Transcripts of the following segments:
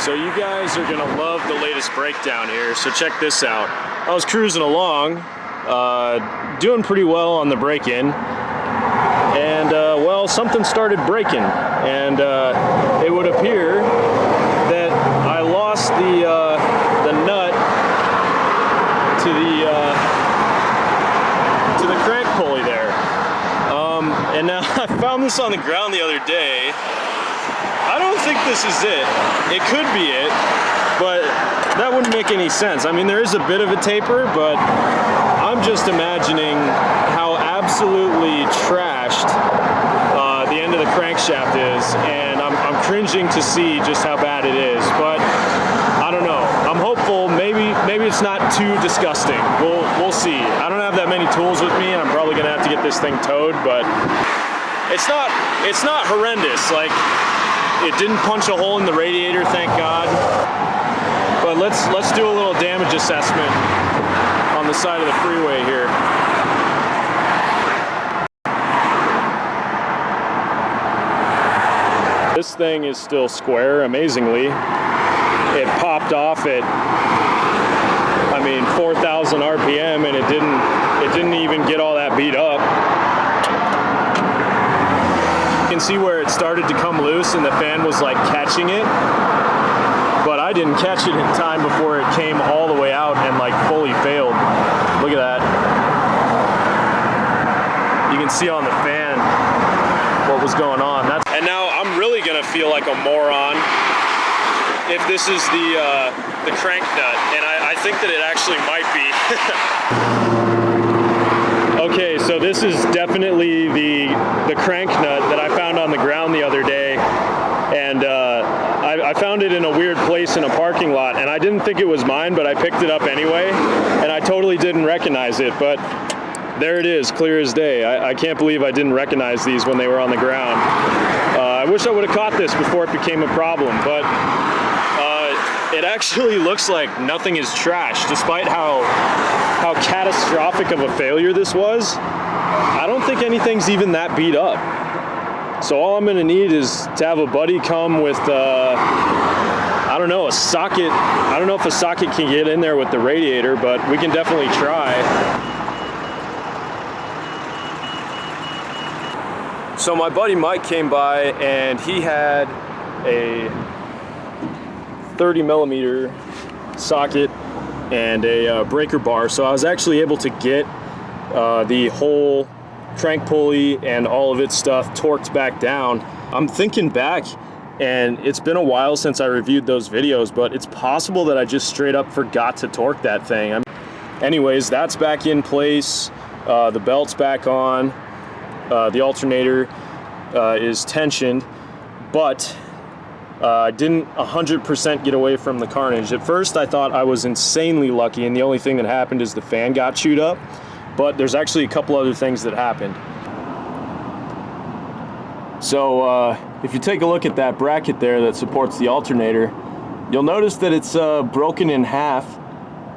So you guys are gonna love the latest breakdown here, so check this out. I was cruising along, doing pretty well on the break-in, and well, something started breaking, and it would appear that I lost the nut to the crank pulley there. And now I found this on the ground the other day. I don't think this is it. It could be it, but that wouldn't make any sense. I mean, there is a bit of a taper, but I'm just imagining how absolutely trashed the end of the crankshaft is, and I'm cringing to see just how bad it is. But I don't know. I'm hopeful. Maybe it's not too disgusting. We'll see. I don't have that many tools with me, and I'm probably gonna have to get this thing towed, but it's not horrendous. Like, it didn't punch a hole in the radiator, thank God. But let's do a little damage assessment on the side of the freeway here. This thing is still square, amazingly. It popped off at, I mean, 4,000 RPM, and it didn't even get all that beat up. You can see where it started to come loose and the fan was like catching it, but I didn't catch it in time before it came all the way out and like fully failed. Look at that. You can see on the fan what was going on. And now I'm really gonna feel like a moron if this is the crank nut, and I think that it actually might be. Okay, so this is definitely the crank nut that I found on the ground the other day, and I found it in a weird place in a parking lot, and I didn't think it was mine, but I picked it up anyway, and I totally didn't recognize it, but there it is, clear as day. I can't believe I didn't recognize these when they were on the ground. I wish I would have caught this before it became a problem, but it actually looks like nothing is trashed, despite how catastrophic of a failure this was. I don't think anything's even that beat up. So all I'm gonna need is to have a buddy come with, I don't know, a socket. I don't know if a socket can get in there with the radiator, but we can definitely try. So my buddy Mike came by and he had a 30 millimeter socket and a breaker bar, so I was actually able to get the whole crank pulley and all of its stuff torqued back down. I'm thinking back, and it's been a while since I reviewed those videos, but it's possible that I just straight up forgot to torque that thing. Anyways, that's back in place, the belt's back on, the alternator is tensioned, but I didn't 100% get away from the carnage. At first I thought I was insanely lucky and the only thing that happened is the fan got chewed up, but there's actually a couple other things that happened. So if you take a look at that bracket there that supports the alternator, you'll notice that it's broken in half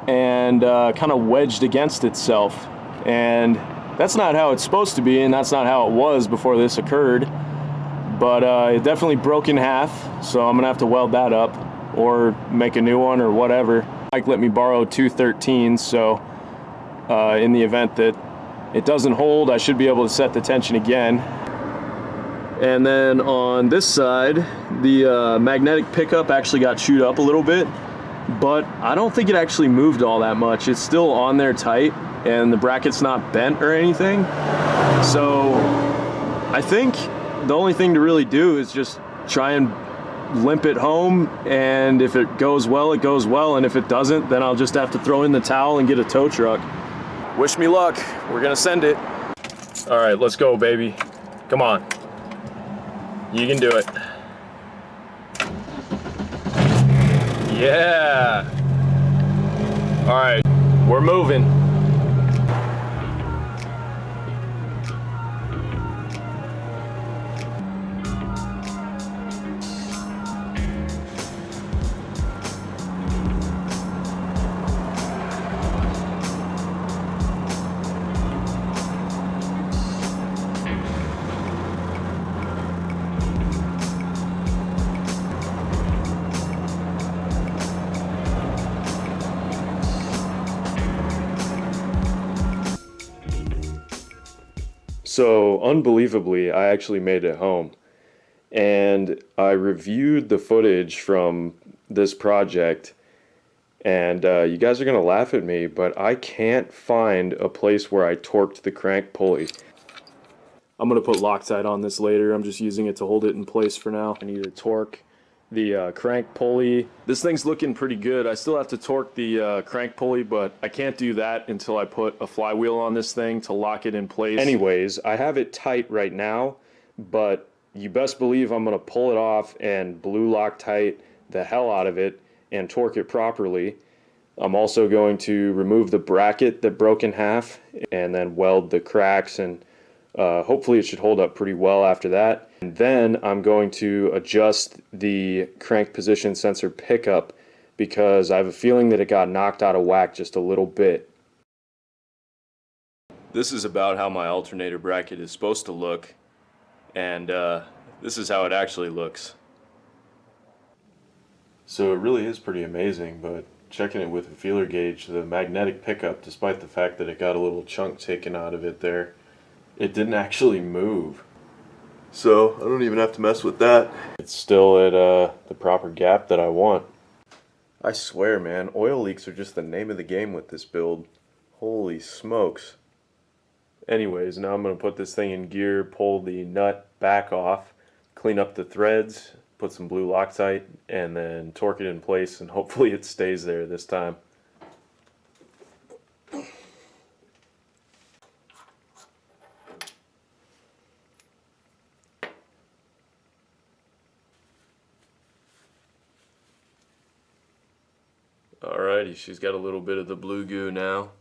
and kind of wedged against itself, and that's not how it's supposed to be, and that's not how it was before this occurred. But it definitely broke in half, so I'm gonna have to weld that up or make a new one or whatever. Mike let me borrow 2 13s, so in the event that it doesn't hold, I should be able to set the tension again. And then on this side, the magnetic pickup actually got chewed up a little bit, but I don't think it actually moved all that much. It's still on there tight, and the bracket's not bent or anything. So I think the only thing to really do is just try and limp it home, and if it goes well, it goes well, and if it doesn't, then I'll just have to throw in the towel and get a tow truck. Wish me luck. We're gonna send it. All right, let's go, baby. Come on. You can do it. Yeah. All right, we're moving. So, unbelievably, I actually made it home. And I reviewed the footage from this project, and you guys are going to laugh at me, but I can't find a place where I torqued the crank pulley. I'm going to put Loctite on this later. I'm just using it to hold it in place for now. I need to torque the crank pulley. This thing's looking pretty good. I still have to torque the crank pulley, but I can't do that until I put a flywheel on this thing to lock it in place. Anyways, I have it tight right now, but you best believe I'm going to pull it off and blue Loctite the hell out of it and torque it properly. I'm also going to remove the bracket that broke in half and then weld the cracks, and hopefully it should hold up pretty well after that. And then I'm going to adjust the crank position sensor pickup because I have a feeling that it got knocked out of whack just a little bit. This is about how my alternator bracket is supposed to look, and this is how it actually looks. So it really is pretty amazing, but checking it with a feeler gauge, the magnetic pickup, despite the fact that it got a little chunk taken out of it there, it didn't actually move. So I don't even have to mess with that. It's still at the proper gap that I want. I swear, man, oil leaks are just the name of the game with this build. Holy smokes. Anyways, now I'm going to put this thing in gear, pull the nut back off, clean up the threads, put some blue Loctite, and then torque it in place, and hopefully it stays there this time. Alrighty, she's got a little bit of the blue goo now,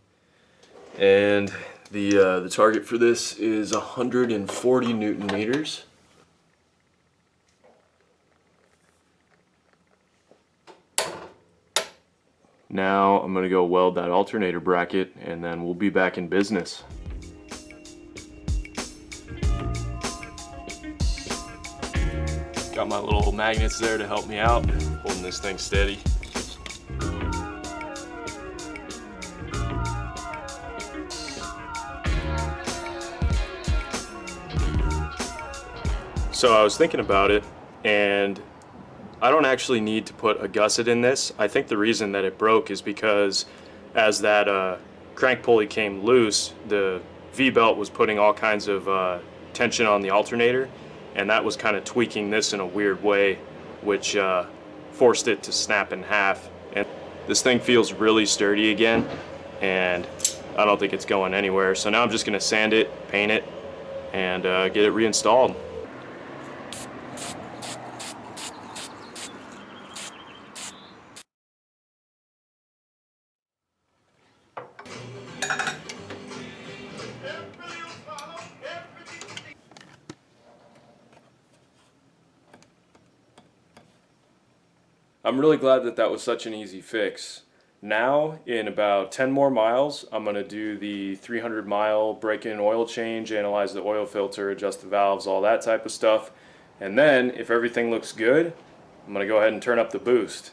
and the target for this is 140 Newton meters. Now I'm going to go weld that alternator bracket, and then we'll be back in business. Got my little magnets there to help me out, holding this thing steady. So I was thinking about it, and I don't actually need to put a gusset in this. I think the reason that it broke is because as that crank pulley came loose, the V-belt was putting all kinds of tension on the alternator, and that was kind of tweaking this in a weird way, which forced it to snap in half. And this thing feels really sturdy again, and I don't think it's going anywhere. So now I'm just going to sand it, paint it, and get it reinstalled. I'm really glad that that was such an easy fix. Now, in about 10 more miles, I'm going to do the 300-mile break-in oil change, analyze the oil filter, adjust the valves, all that type of stuff. And then, if everything looks good, I'm going to go ahead and turn up the boost.